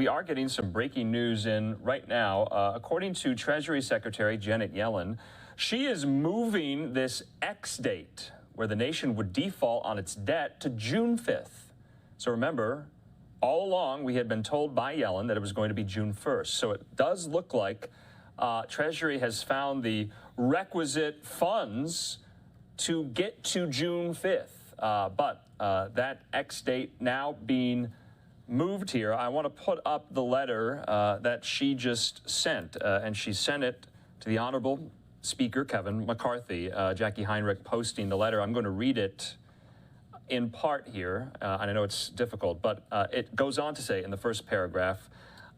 we are getting some breaking news in right now. According to Treasury Secretary Janet Yellen, she is moving this X date where the nation would default on its debt to June 5th. So remember, all along we had been told by Yellen that it was going to be June 1st. So it does look like Treasury has found the requisite funds to get to June 5th. But that X date now being moved here, I want to put up the letter that she just sent, and she sent it to the Honorable Speaker Kevin McCarthy. Jackie Heinrich posting the letter. I'm going to read it in part here, and I know it's difficult, but it goes on to say in the first paragraph,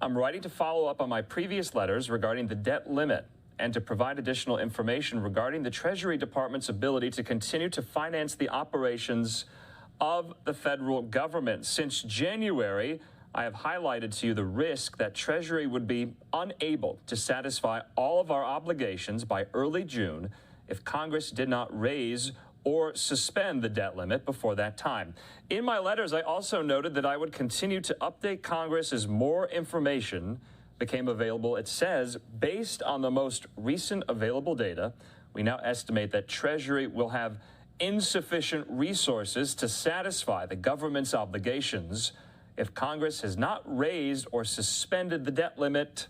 I'm writing to follow up on my previous letters regarding the debt limit and to provide additional information regarding the Treasury Department's ability to continue to finance the operations of the federal government. Since January, I have highlighted to you the risk that Treasury would be unable to satisfy all of our obligations by early June if Congress did not raise or suspend the debt limit before that time. In my letters, I also noted that I would continue to update Congress as more information became available. It says, based on the most recent available data, we now estimate that Treasury will have insufficient resources to satisfy the government's obligations if Congress has not raised or suspended the debt limit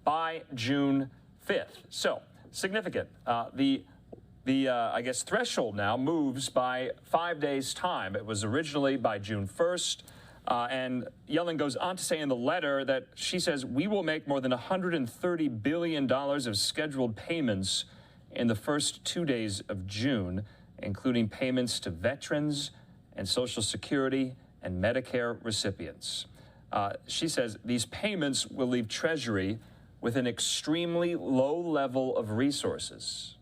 by June 5th. So, significant. I guess, threshold now moves by 5 days' time. It was originally by June 1st. And Yellen goes on to say in the letter that she says, we will make more than $130 billion of scheduled payments in the first 2 days of June, including payments to veterans and Social Security and Medicare recipients. She says these payments will leave Treasury with an extremely low level of resources.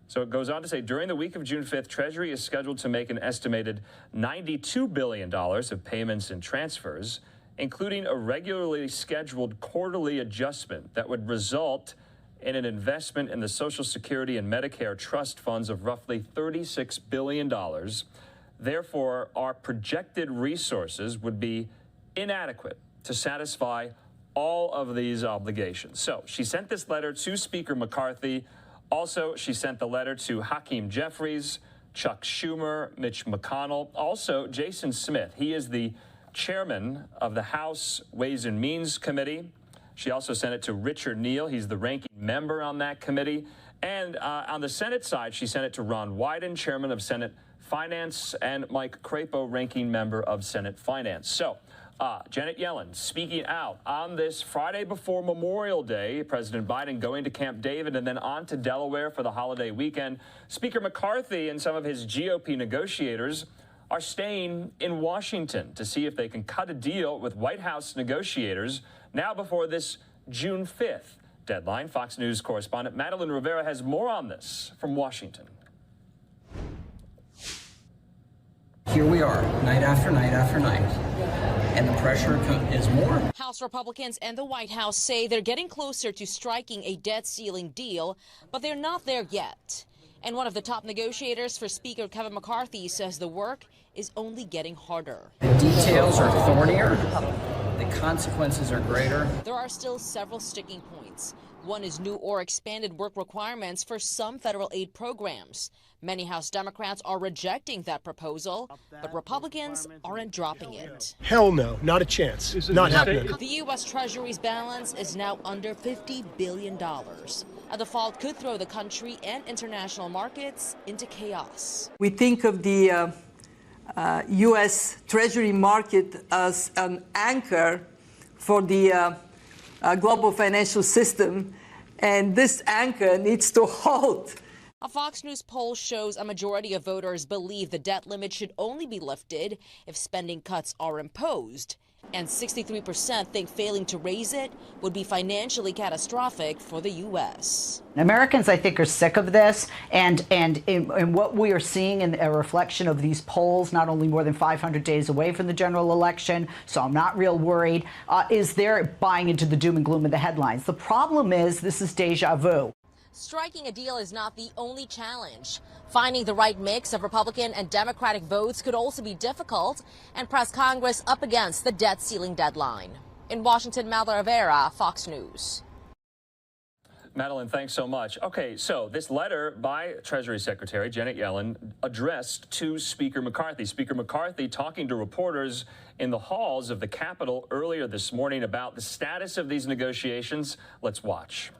So it goes on to say, during the week of June 5th, Treasury is scheduled to make an estimated $92 billion of payments and transfers, including a regularly scheduled quarterly adjustment that would result in an investment in the Social Security and Medicare trust funds of roughly $36 billion. Therefore, our projected resources would be inadequate to satisfy all of these obligations. So she sent this letter to Speaker McCarthy. Also, she sent the letter to Hakeem Jeffries, Chuck Schumer, Mitch McConnell, also Jason Smith. He is the chairman of the House Ways and Means Committee. She also sent it to Richard Neal. He's the ranking member on that committee. And on the Senate side, she sent it to Ron Wyden, chairman of Senate Finance, and Mike Crapo, ranking member of Senate Finance. So, Janet Yellen speaking out on this Friday before Memorial Day, President Biden going to Camp David and then on to Delaware for the holiday weekend. Speaker McCarthy and some of his GOP negotiators are staying in Washington to see if they can cut a deal with White House negotiators now before this June 5th deadline. Fox News correspondent Madeline Rivera has more on this from Washington. Here we are, night after night after night, and the pressure is more. House Republicans and the White House say they're getting closer to striking a debt ceiling deal, but they're not there yet. And one of the top negotiators for Speaker Kevin McCarthy says the work is only getting harder. The details are thornier, the consequences are greater. There are still several sticking points. One is new or expanded work requirements for some federal aid programs. Many House Democrats are rejecting that proposal, but Republicans aren't dropping it. Hell no, not a chance. Not happening. The U.S. Treasury's balance is now under $50 billion. A default could throw the country and international markets into chaos. We think of the U.S. Treasury market as an anchor for the global financial system, and this anchor needs to halt. A Fox News poll shows a majority of voters believe the debt limit should only be lifted if spending cuts are imposed. And 63% think failing to raise it would be financially catastrophic for the U.S. Americans, I think, are sick of this. And what we are seeing in a reflection of these polls, not only more than 500 days away from the general election, so I'm not real worried, is they're buying into the doom and gloom of the headlines. The problem is this is deja vu. Striking a deal is not the only challenge. Finding the right mix of Republican and Democratic votes could also be difficult and press Congress up against the debt ceiling deadline. In Washington, Madeline Rivera, Fox News. Madeline, thanks so much. Okay, so this letter by Treasury Secretary Janet Yellen addressed to Speaker McCarthy. Speaker McCarthy talking to reporters in the halls of the Capitol earlier this morning about the status of these negotiations. Let's watch.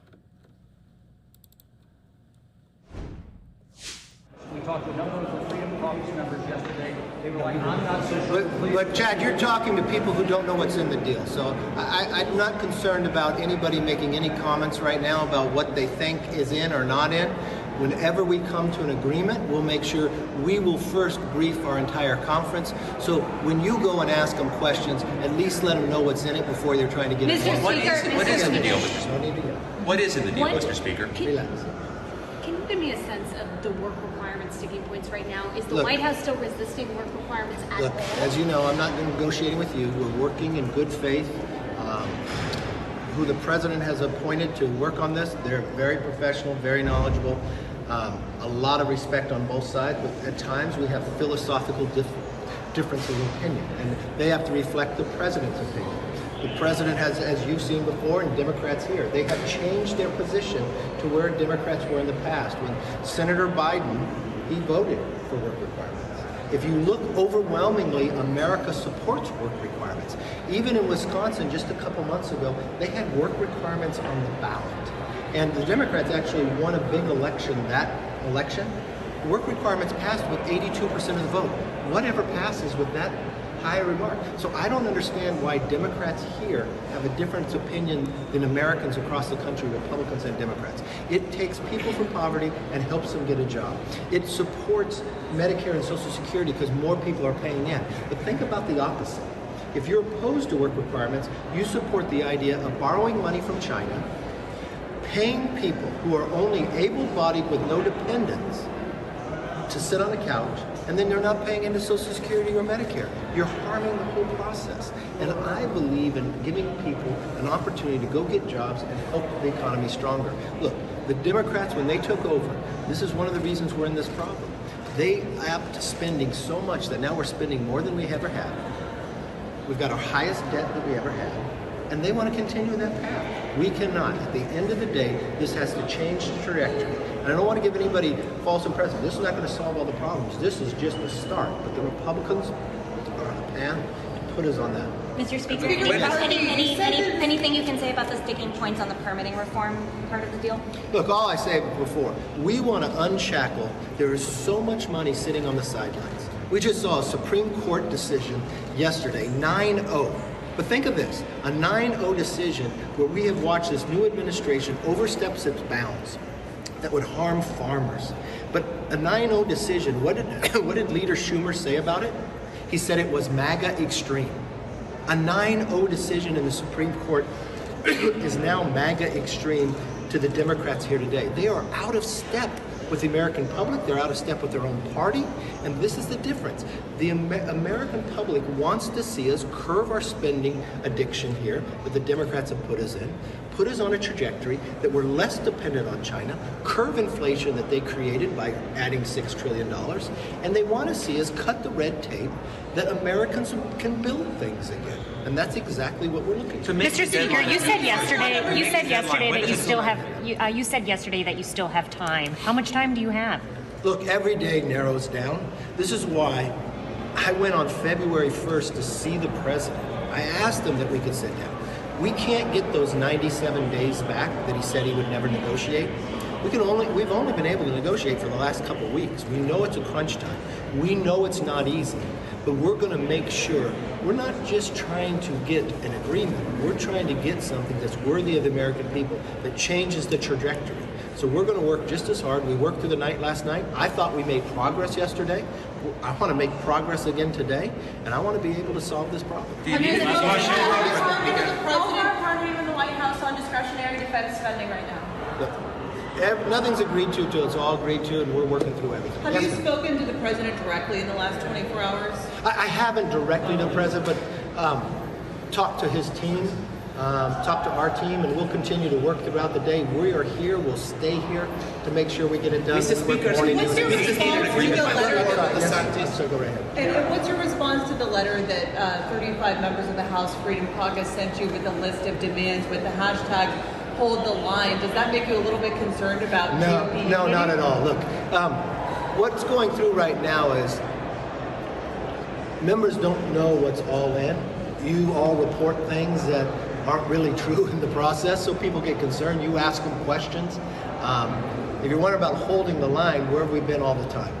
We talked to a number of the Freedom Caucus members yesterday. They were like, I'm not so sure. But Chad, you're talking to people who don't know what's in the deal. So I'm not concerned about anybody making any comments right now about what they think is in or not in. Whenever we come to an agreement, we'll make sure we will first brief our entire conference. So when you go and ask them questions, at least let them know what's in it before they're trying to get it. What is in the deal, Mr. Speaker? No need to yell. What is in the deal, Mr. Speaker? Relax. Can you give me a sense of the work requirements sticking points right now? Is the Look, White House still resisting work requirements at Look, all? as you know, I'm not negotiating with you. We're working in good faith. Who the president has appointed to work on this, they're very professional, very knowledgeable. A lot of respect on both sides, but at times we have philosophical differences of opinion, and they have to reflect the president's opinion. The president has, as you've seen before, and Democrats here, they have changed their position to where Democrats were in the past. When Senator Biden, he voted for work requirements. If you look overwhelmingly, America supports work requirements. Even in Wisconsin, just a couple months ago, they had work requirements on the ballot. And the Democrats actually won a big election, that election. Work requirements passed with 82% of the vote. Whatever passes with that high remark. So I don't understand why Democrats here have a different opinion than Americans across the country, Republicans and Democrats. It takes people from poverty and helps them get a job. It supports Medicare and Social Security because more people are paying in. But think about the opposite. If you're opposed to work requirements, you support the idea of borrowing money from China, paying people who are only able-bodied with no dependents to sit on a couch, and then they're not paying into Social Security or Medicare. You're harming the whole process. And I believe in giving people an opportunity to go get jobs and help the economy stronger. Look, the Democrats, when they took over, this is one of the reasons we're in this problem. They upped spending so much that now we're spending more than we ever had. We've got our highest debt that we ever had. And they want to continue that path. We cannot. At the end of the day, this has to change the trajectory. And I don't want to give anybody false impressions. This is not going to solve all the problems. This is just the start. But the Republicans are on the path to put us on that. Mr. Speaker, anything you can say about the sticking points on the permitting reform part of the deal? Look, all I said before, we want to unshackle. There is so much money sitting on the sidelines. We just saw a Supreme Court decision yesterday, 9-0. But think of this, a 9-0 decision where we have watched this new administration overstep its bounds that would harm farmers. But a 9-0 decision, what did Leader Schumer say about it? He said it was MAGA extreme. A 9-0 decision in the Supreme Court is now MAGA extreme to the Democrats here today. They are out of step with the American public, they're out of step with their own party, and this is the difference. The American public wants to see us curve our spending addiction here that the Democrats have put us in, put us on a trajectory that we're less dependent on China, curve inflation that they created by adding $6 trillion, and they want to see us cut the red tape that Americans can build things again. And that's exactly what we're looking for. Mr. Speaker, you said yesterday that you still have you said yesterday that you still have time. How much time do you have? Look, every day narrows down. This is why I went on February 1st to see the president. I asked him that we could sit down. We can't get those 97 days back that he said he would never negotiate. We've only been able to negotiate for the last couple of weeks. We know it's a crunch time. We know it's not easy, but we're going to make sure we're not just trying to get an agreement. We're trying to get something that's worthy of the American people, that changes the trajectory. So we're going to work just as hard. We worked through the night last night. I thought we made progress yesterday. I want to make progress again today, and I want to be able to solve this problem. How far are you in the White House on discretionary defense spending right now? Look, nothing's agreed to until it's all agreed to, and we're working through everything. Have you spoken to the president directly in the last 24 hours? I haven't directly to the president, but talked to his team. talk to our team, and we'll continue to work throughout the day. We are here. We'll stay here to make sure we get it done. Mr. Speaker, What's your response to the letter? So go right ahead. And what's your response to the letter that 35 members of the House Freedom Caucus sent you with a list of demands with the hashtag hold the line? Does that make you a little bit concerned about GOP? No, not at all. Look, what's going through right now is members don't know what's all in. You all report things that aren't really true in the process, so people get concerned. You ask them questions. If you're wondering about holding the line, where have we been all the time?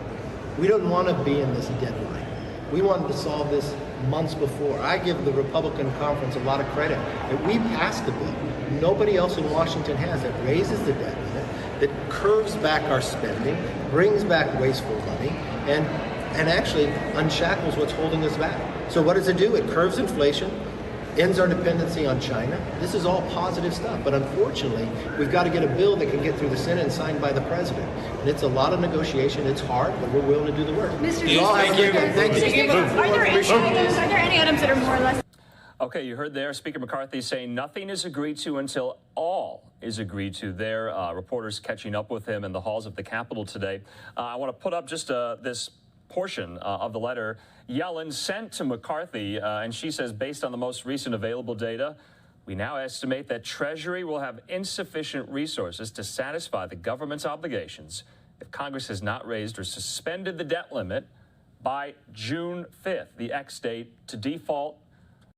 We don't want to be in this deadline. We wanted to solve this months before. I give the Republican conference a lot of credit that we passed the bill. Nobody else in Washington has. That raises the debt limit, that curves back our spending, brings back wasteful money, and actually unshackles what's holding us back. So what does it do? It curves inflation, ends our dependency on China. This is all positive stuff, but unfortunately, we've got to get a bill that can get through the Senate and signed by the president. And it's a lot of negotiation. It's hard, but we're willing to do the work. Mr. Thank you. Thank you. Are there any items that are more or less? Okay, you heard there Speaker McCarthy saying nothing is agreed to until all is agreed to. There, reporters catching up with him in the halls of the Capitol today. I want to put up just this portion of the letter Yellen sent to McCarthy, and she says, based on the most recent available data, we now estimate that Treasury will have insufficient resources to satisfy the government's obligations if Congress has not raised or suspended the debt limit by June 5th, the X date to default,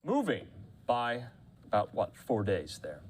moving by about, 4 days there.